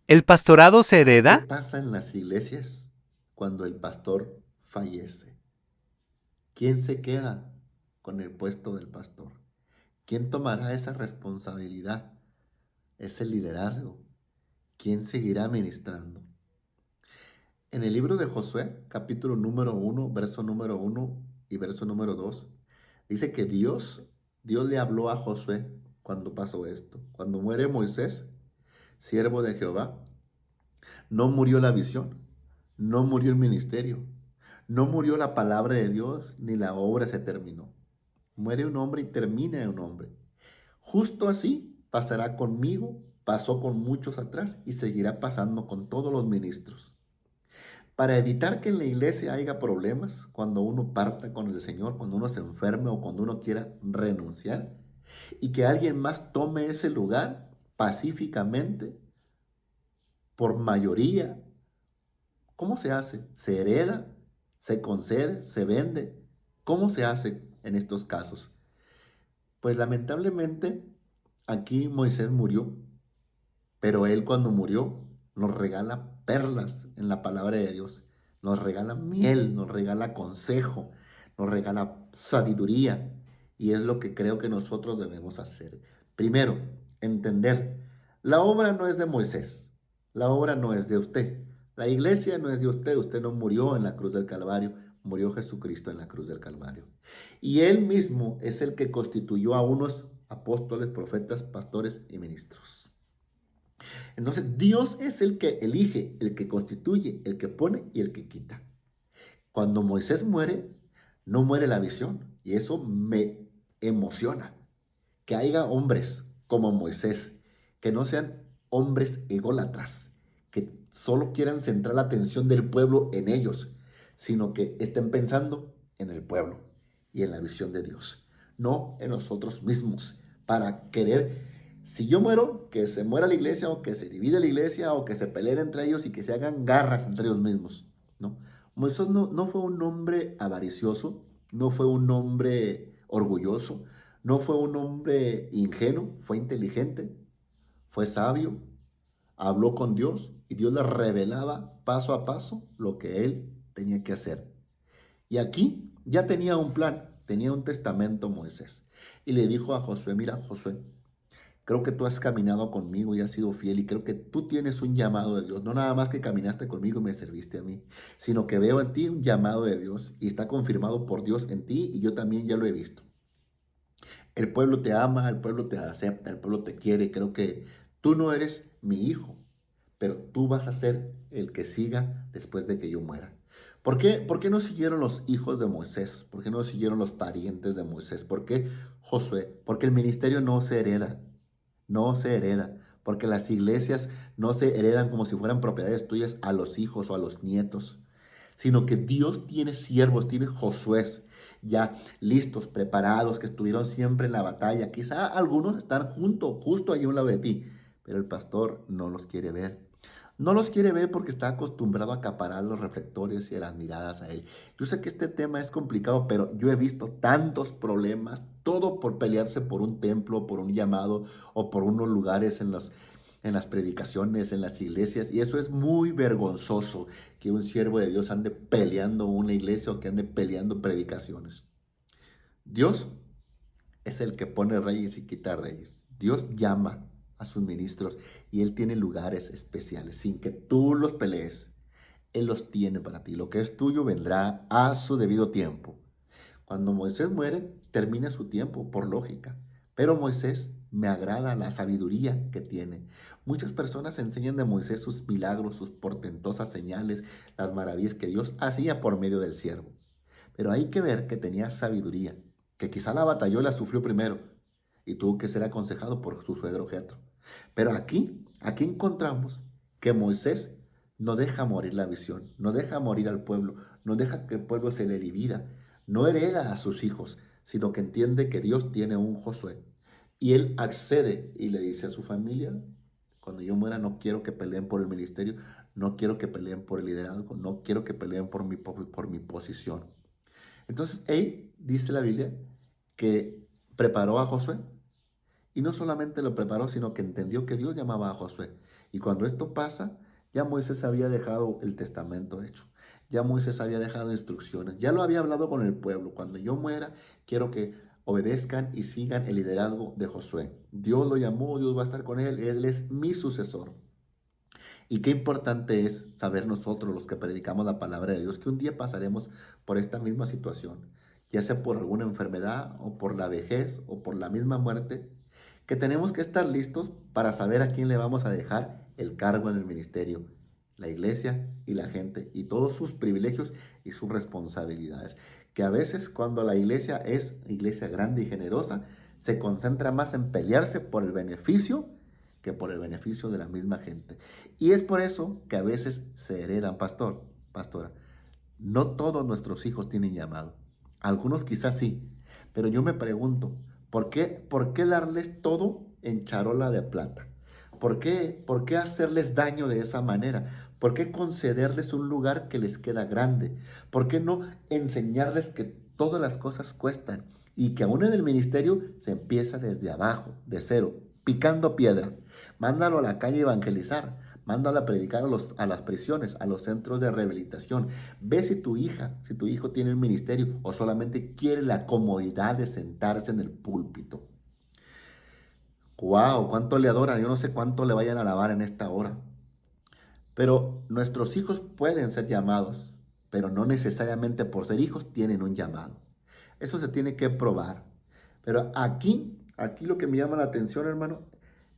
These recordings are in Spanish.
¿El pastorado se ¿Qué hereda? pasa en las iglesias cuando el pastor fallece? ¿Quién se queda con el puesto del pastor? ¿Quién tomará esa responsabilidad, ese liderazgo? ¿Quién seguirá ministrando? En el libro de Josué, capítulo número 1, verso número 1 y verso número 2, dice que Dios le habló a Josué cuando pasó esto. Cuando muere Moisés, siervo de Jehová, no murió la visión, no murió el ministerio, no murió la palabra de Dios, ni la obra se terminó. Muere un hombre y termina un hombre. Justo así pasará conmigo, pasó con muchos atrás y seguirá pasando con todos los ministros. Para evitar que en la iglesia haya problemas, cuando uno parta con el Señor, cuando uno se enferme o cuando uno quiera renunciar, y que alguien más tome ese lugar pacíficamente, por mayoría, ¿cómo se hace? ¿Se hereda? ¿Se concede? ¿Se vende? ¿Cómo se hace en estos casos? Pues lamentablemente aquí Moisés murió, pero él cuando murió nos regala perlas en la palabra de Dios, nos regala miel, nos regala consejo, nos regala sabiduría y es lo que creo que nosotros debemos hacer. Primero, entender, la obra no es de Moisés, la obra no es de usted, la iglesia no es de usted, usted no murió en la cruz del Calvario, murió Jesucristo en la cruz del Calvario. Y él mismo es el que constituyó a unos apóstoles, profetas, pastores y ministros. Entonces, Dios es el que elige, el que constituye, el que pone y el que quita. Cuando Moisés muere, no muere la visión. Y eso me emociona. Que haya hombres como Moisés, que no sean hombres ególatras, que solo quieran centrar la atención del pueblo en ellos, sino que estén pensando en el pueblo y en la visión de Dios, no en nosotros mismos, para querer, si yo muero, que se muera la iglesia o que se divide la iglesia o que se peleen entre ellos y que se hagan garras entre ellos mismos, ¿no? Moisés no fue un hombre avaricioso, no fue un hombre orgulloso, no fue un hombre ingenuo, fue inteligente, fue sabio, habló con Dios y Dios le revelaba paso a paso lo que él tenía que hacer. Y aquí ya tenía un plan, tenía un testamento Moisés. Y le dijo a Josué, mira Josué, creo que tú has caminado conmigo y has sido fiel y creo que tú tienes un llamado de Dios. No nada más que caminaste conmigo y me serviste a mí, sino que veo en ti un llamado de Dios y está confirmado por Dios en ti y yo también ya lo he visto. El pueblo te ama, el pueblo te acepta, el pueblo te quiere. Creo que tú no eres mi hijo, pero tú vas a ser el que siga después de que yo muera. ¿Por qué no siguieron los hijos de Moisés? ¿Por qué no siguieron los parientes de Moisés? ¿Por qué Josué? Porque el ministerio no se hereda, no se hereda. Porque las iglesias no se heredan como si fueran propiedades tuyas a los hijos o a los nietos, sino que Dios tiene siervos, tiene Josués ya listos, preparados, que estuvieron siempre en la batalla. Quizá algunos están justo ahí a un lado de ti, pero el pastor no los quiere ver. No los quiere ver porque está acostumbrado a acaparar los reflectores y las miradas a él. Yo sé que este tema es complicado, pero yo he visto tantos problemas, todo por pelearse por un templo, por un llamado o por unos lugares en las predicaciones, en las iglesias, y eso es muy vergonzoso que un siervo de Dios ande peleando una iglesia o que ande peleando predicaciones. Dios es el que pone reyes y quita reyes. Dios llama a sus ministros y Él tiene lugares especiales sin que tú los pelees. Él los tiene para ti. Lo que es tuyo vendrá a su debido tiempo. Cuando Moisés muere, termina su tiempo, por lógica. Pero Moisés me agrada la sabiduría que tiene. Muchas personas enseñan de Moisés sus milagros, sus portentosas señales, las maravillas que Dios hacía por medio del siervo. Pero hay que ver que tenía sabiduría, que quizá la batalló y la sufrió primero y tuvo que ser aconsejado por su suegro Jetro. Pero aquí encontramos que Moisés no deja morir la visión, no deja morir al pueblo, no deja que el pueblo se le divida, no hereda a sus hijos, sino que entiende que Dios tiene un Josué. Y él accede y le dice a su familia, cuando yo muera no quiero que peleen por el ministerio, no quiero que peleen por el liderazgo, no quiero que peleen por mi posición. Entonces, él, dice la Biblia, que preparó a Josué Y no solamente lo preparó, sino que entendió que Dios llamaba a Josué. Y cuando esto pasa, ya Moisés había dejado el testamento hecho. Ya Moisés había dejado instrucciones. Ya lo había hablado con el pueblo. Cuando yo muera, quiero que obedezcan y sigan el liderazgo de Josué. Dios lo llamó, Dios va a estar con él es mi sucesor. Y qué importante es saber nosotros, los que predicamos la palabra de Dios, que un día pasaremos por esta misma situación, ya sea por alguna enfermedad o por la vejez o por la misma muerte, que tenemos que estar listos para saber a quién le vamos a dejar el cargo en el ministerio, la iglesia y la gente, y todos sus privilegios y sus responsabilidades. Que a veces cuando la iglesia es iglesia grande y generosa, se concentra más en pelearse por el beneficio que por el beneficio de la misma gente. Y es por eso que a veces se heredan, pastora. No todos nuestros hijos tienen llamado. Algunos quizás sí, pero yo me pregunto, por qué darles todo en charola de plata? Por qué hacerles daño de esa manera? ¿Por qué concederles un lugar que les queda grande? ¿Por qué no enseñarles que todas las cosas cuestan y que aún en el ministerio se empieza desde abajo, de cero, picando piedra? Mándalo a la calle a evangelizar, mándalo a predicar a las prisiones, a los centros de rehabilitación. Ve si tu hija, si tu hijo tiene un ministerio o solamente quiere la comodidad de sentarse en el púlpito. ¡Wow! ¿Cuánto le adoran? Yo no sé cuánto le vayan a alabar en esta hora. Pero nuestros hijos pueden ser llamados, pero no necesariamente por ser hijos tienen un llamado. Eso se tiene que probar. Pero aquí lo que me llama la atención, hermano,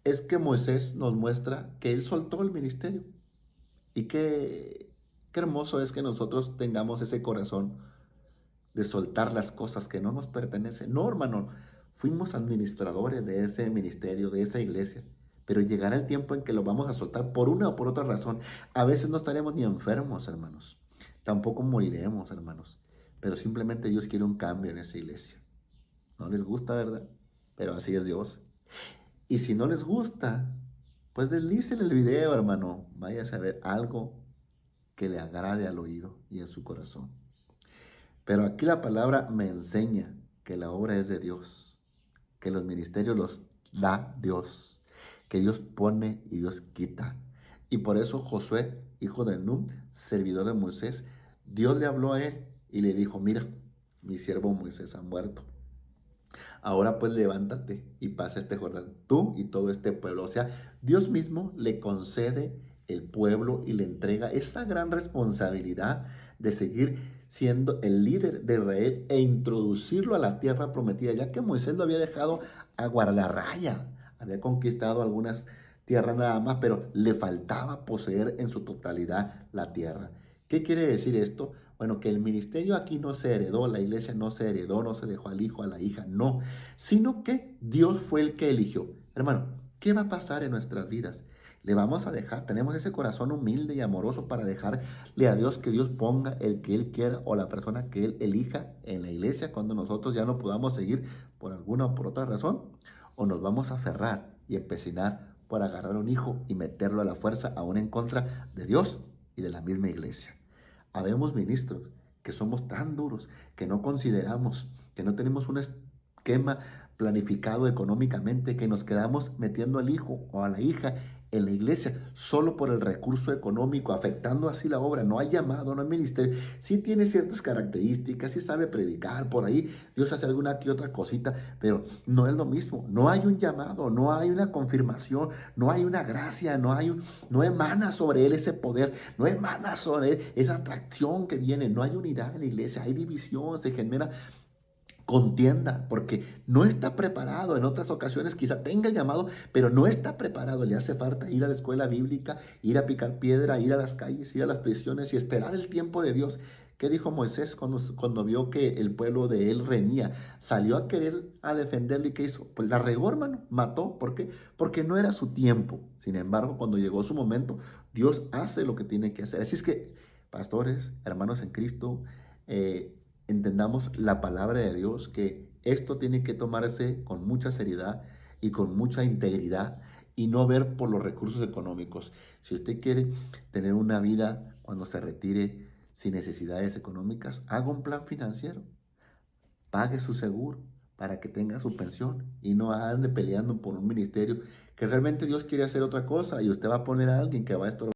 es que Moisés nos muestra que él soltó el ministerio. Y qué hermoso es que nosotros tengamos ese corazón de soltar las cosas que no nos pertenecen. No, hermano, fuimos administradores de ese ministerio, de esa iglesia. Pero llegará el tiempo en que lo vamos a soltar por una o por otra razón. A veces no estaremos ni enfermos, hermanos. Tampoco moriremos, hermanos. Pero simplemente Dios quiere un cambio en esa iglesia. No les gusta, ¿verdad? Pero así es Dios. Y si no les gusta, pues deslícele el video, hermano. Váyase a ver algo que le agrade al oído y a su corazón. Pero aquí la palabra me enseña que la obra es de Dios, que los ministerios los da Dios, que Dios pone y Dios quita. Y por eso Josué, hijo de Nun, servidor de Moisés, Dios le habló a él y le dijo, mira, mi siervo Moisés ha muerto. Ahora pues levántate y pasa este Jordán, tú y todo este pueblo. O sea, Dios mismo le concede el pueblo y le entrega esa gran responsabilidad de seguir siendo el líder de Israel e introducirlo a la tierra prometida, ya que Moisés lo había dejado a guardarraya, había conquistado algunas tierras nada más, pero le faltaba poseer en su totalidad la tierra. ¿Qué quiere decir esto? Bueno, que el ministerio aquí no se heredó, la iglesia no se heredó, no se dejó al hijo, a la hija, no, sino que Dios fue el que eligió. Hermano, ¿qué va a pasar en nuestras vidas? Le vamos a dejar, tenemos ese corazón humilde y amoroso para dejarle a Dios que Dios ponga el que Él quiera o la persona que Él elija en la iglesia cuando nosotros ya no podamos seguir por alguna o por otra razón, o nos vamos a aferrar y empecinar por agarrar un hijo y meterlo a la fuerza aún en contra de Dios y de la misma iglesia. Habemos ministros que somos tan duros que no consideramos, que no tenemos un esquema planificado económicamente, que nos quedamos metiendo al hijo o a la hija en la iglesia solo por el recurso económico, afectando así la obra. No hay llamado, no hay ministerio. Sí tiene ciertas características, sí sabe predicar por ahí, Dios hace alguna que otra cosita, pero no es lo mismo. No hay un llamado, no hay una confirmación, no hay una gracia, no emana sobre él ese poder, no emana sobre él esa atracción que viene. No hay unidad en la iglesia, hay división, se genera contienda, porque no está preparado. En otras ocasiones quizá tenga el llamado, pero no está preparado. Le hace falta ir a la escuela bíblica, ir a picar piedra, ir a las calles, ir a las prisiones y esperar el tiempo de Dios. ¿Qué dijo Moisés cuando vio que el pueblo de él reñía? Salió a querer a defenderlo, y ¿qué hizo? Pues la regó, hermano, mató. ¿Por qué? Porque no era su tiempo. Sin embargo, cuando llegó su momento, Dios hace lo que tiene que hacer. Así es que, pastores, hermanos en Cristo, entendamos la palabra de Dios, que esto tiene que tomarse con mucha seriedad y con mucha integridad y no ver por los recursos económicos. Si usted quiere tener una vida cuando se retire sin necesidades económicas, haga un plan financiero, pague su seguro, para que tenga su pensión y no ande peleando por un ministerio que realmente Dios quiere hacer otra cosa y usted va a poner a alguien que va a estorbar.